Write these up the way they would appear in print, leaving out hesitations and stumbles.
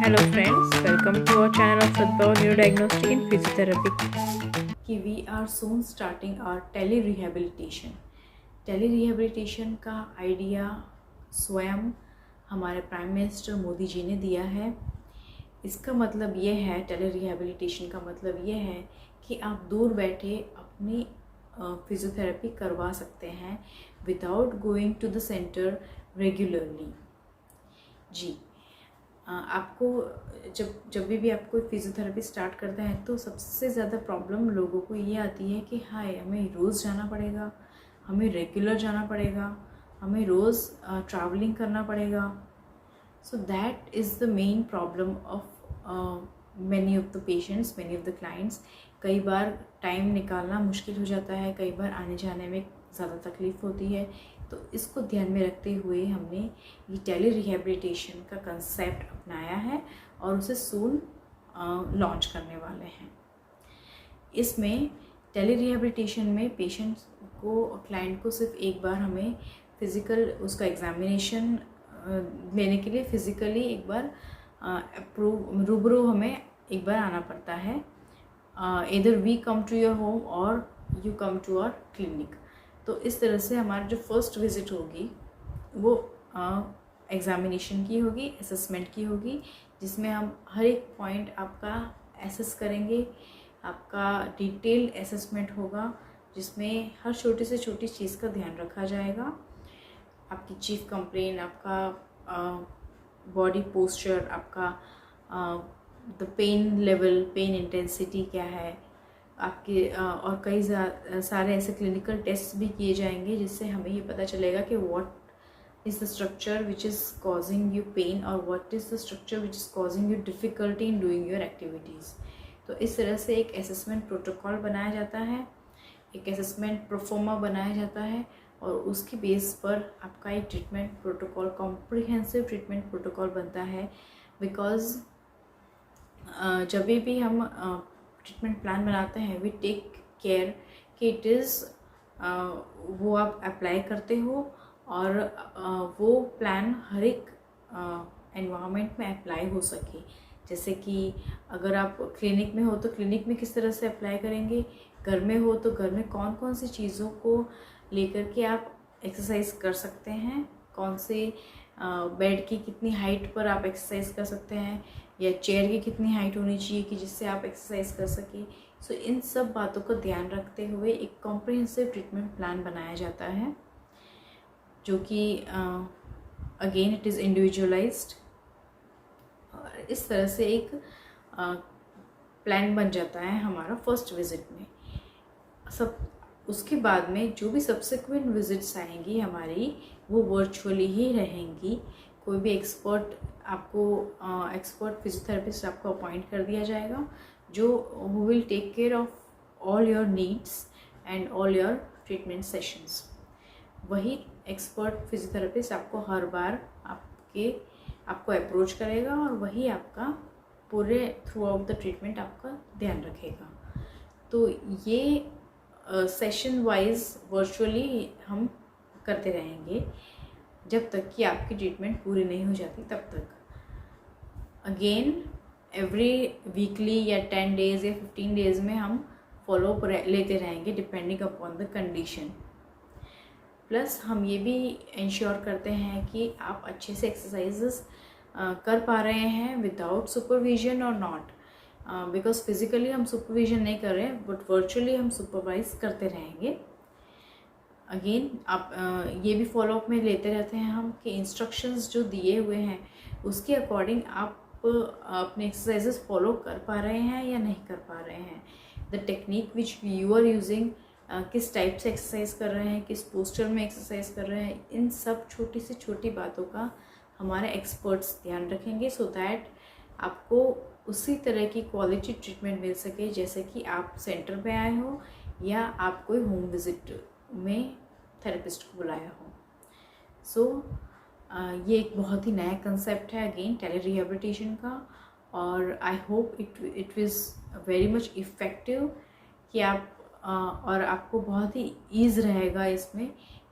Hello friends, welcome to our channel of Sadbhav Neurodiagnostic and Physiotherapy. कि we are soon starting our tele rehabilitation. Tele rehabilitation का idea स्वयं हमारे prime minister Modi ji ने दिया है। इसका मतलब ये है, टेली रिहेबिलिटेशन का मतलब ये है कि आप दूर बैठे अपनी फिजियोथेरेपी करवा सकते हैं without going to the centre regularly. जी, आपको जब भी आप कोई फिजियोथेरेपी स्टार्ट करते हैं तो सबसे ज़्यादा प्रॉब्लम लोगों को ये आती है कि हाय हमें रोज़ जाना पड़ेगा, हमें रेगुलर जाना पड़ेगा, हमें रोज़ ट्रैवलिंग करना पड़ेगा। So that is the main problem of many of the patients, many of the clients. कई बार टाइम निकालना मुश्किल हो जाता है, कई बार आने जाने में ज़्यादा तकलीफ़ होती है। तो इसको ध्यान में रखते हुए हमने ये टेली रिहेबिलिटेशन का कंसेप्ट अपनाया है और उसे सून लॉन्च करने वाले हैं। इसमें टेली रिहेबिलिटेशन में पेशेंट को, क्लाइंट को सिर्फ एक बार हमें फिज़िकल उसका एग्जामिनेशन लेने के लिए फिज़िकली एक बार रूबरू हमें एक बार आना पड़ता है। इधर we come to your home और you come to our clinic. तो इस तरह से हमारी जो फर्स्ट विज़िट होगी वो एग्ज़ामिनेशन की होगी, असेसमेंट की होगी, जिसमें हम हर एक पॉइंट आपका एसेस करेंगे। आपका डिटेल्ड असेसमेंट होगा जिसमें हर छोटी से छोटी चीज़ का ध्यान रखा जाएगा। आपकी चीफ कंप्लेन, आपका बॉडी पोस्चर, आपका the pain level, pain intensity क्या है आपके, और कई सारे ऐसे क्लिनिकल टेस्ट भी किए जाएंगे जिससे हमें ये पता चलेगा कि what is the structure which is causing you pain और what is the structure which is causing you difficulty in doing your activities. तो इस तरह से एक असेसमेंट प्रोटोकॉल बनाया जाता है, एक असेसमेंट प्रोफोमा बनाया जाता है और उसकी बेस पर आपका एक treatment protocol, comprehensive treatment protocol बनता है। बिकॉज जब भी हम ट्रीटमेंट प्लान बनाते हैं वी टेक केयर कि इट इज़ वो आप अप्लाई करते हो और वो प्लान हर एक एनवायरनमेंट में अप्लाई हो सके। जैसे कि अगर आप क्लिनिक में हो तो क्लिनिक में किस तरह से अप्लाई करेंगे, घर में हो तो घर में कौन कौन सी चीज़ों को लेकर के आप एक्सरसाइज कर सकते हैं, कौन से बेड की कितनी हाइट पर आप एक्सरसाइज कर सकते हैं या चेयर की कितनी हाइट होनी चाहिए कि जिससे आप एक्सरसाइज कर सकें। सो इन सब बातों का ध्यान रखते हुए एक कॉम्प्रिहेंसिव ट्रीटमेंट प्लान बनाया जाता है जो कि अगेन इट इज़ इंडिविजुअलाइज्ड। इस तरह से एक प्लान बन जाता है हमारा फर्स्ट विज़िट में। सब उसके बाद में जो भी सब्सिक्वेंट विज़िट्स आएंगी हमारी वो वर्चुअली ही रहेंगी। कोई भी एक्सपर्ट फिजियोथेरेपिस्ट आपको अपॉइंट कर दिया जाएगा जो who will take care of all your needs and all your treatment sessions. वही एक्सपर्ट फिजियोथेरेपिस्ट आपको हर बार आपको अप्रोच करेगा और वही आपका पूरे थ्रू आउट द ट्रीटमेंट आपका ध्यान रखेगा। तो ये सेशन वाइज वर्चुअली हम करते रहेंगे जब तक कि आपकी ट्रीटमेंट पूरी नहीं हो जाती तब तक। अगेन एवरी वीकली या 10 डेज़ या 15 डेज़ में हम फॉलोअप लेते रहेंगे depending upon the condition. Plus हम ये भी इंश्योर करते हैं कि आप अच्छे से एक्सरसाइजेस कर पा रहे हैं विदाउट सुपरविजन और नॉट, बिकॉज फिज़िकली हम सुपरविजन नहीं कर रहे हैं बट वर्चुअली हम सुपरवाइज करते रहेंगे। अगेन आप ये भी फॉलोअप में लेते रहते हैं हम कि इंस्ट्रक्शंस जो दिए हुए हैं उसके अकॉर्डिंग आप अपने एक्सरसाइजेस फॉलो कर पा रहे हैं या नहीं कर पा रहे हैं। The technique which you are using, किस टाइप से एक्सरसाइज कर रहे हैं, किस पोस्चर में एक्सरसाइज कर रहे हैं, इन सब छोटी से छोटी बातों का हमारे एक्सपर्ट्स ध्यान रखेंगे सो दैट आपको उसी तरह की क्वालिटी ट्रीटमेंट मिल सके जैसे कि आप सेंटर पे आए हो या आप कोई होम विजिट में थेरेपिस्ट को बुलाया हो। सो ये एक बहुत ही नया कंसेप्ट है अगेन टेली रिहेबिलिटेशन का और I hope it was very much effective कि आप और आपको बहुत ही ईज़ रहेगा इसमें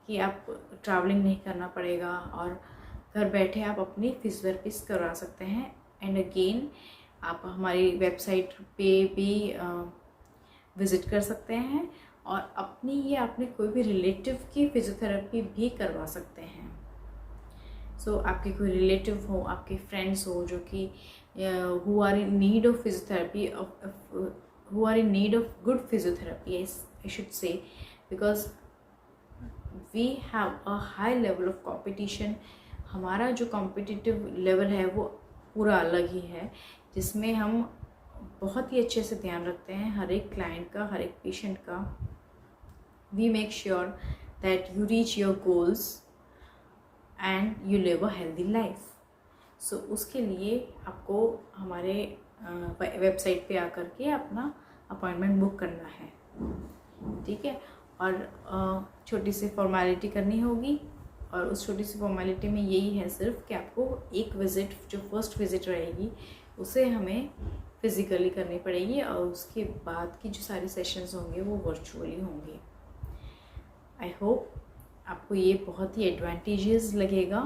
कि आप ट्रैवलिंग नहीं करना पड़ेगा और घर बैठे आप अपनी फिजियोथेरेपिस्ट करवा सकते हैं एंड अगेन आप हमारी वेबसाइट पे भी विज़िट कर सकते हैं और अपनी या अपने कोई भी रिलेटिव की फिजियोथेरेपी भी करवा सकते हैं। सो आपके कोई रिलेटिव हो, आपके फ्रेंड्स हो जो कि who are in need of physiotherapy, who are in need of good physiotherapy, I should say, because we have a high level of competition। हमारा जो कॉम्पिटिटिव लेवल है वो पूरा अलग ही है, जिसमें हम बहुत ही अच्छे से ध्यान रखते हैं हर एक क्लाइंट का, हर एक पेशेंट का। We make sure that you reach your goals and you live a healthy life. So उसके लिए आपको हमारे वेबसाइट पे आकर के अपना अपॉइंटमेंट बुक करना है, ठीक है। और छोटी सी फॉर्मेलिटी करनी होगी, और उस छोटी सी फॉर्मेलिटी में यही है सिर्फ कि आपको एक विज़िट, जो फर्स्ट विज़िट रहेगी उसे हमें फिज़िकली करनी पड़ेगी, और उसके बाद की जो सारे सेशंस होंगे वो वर्चुअली होंगे। आई होप आपको ये बहुत ही एडवांटेजेस लगेगा।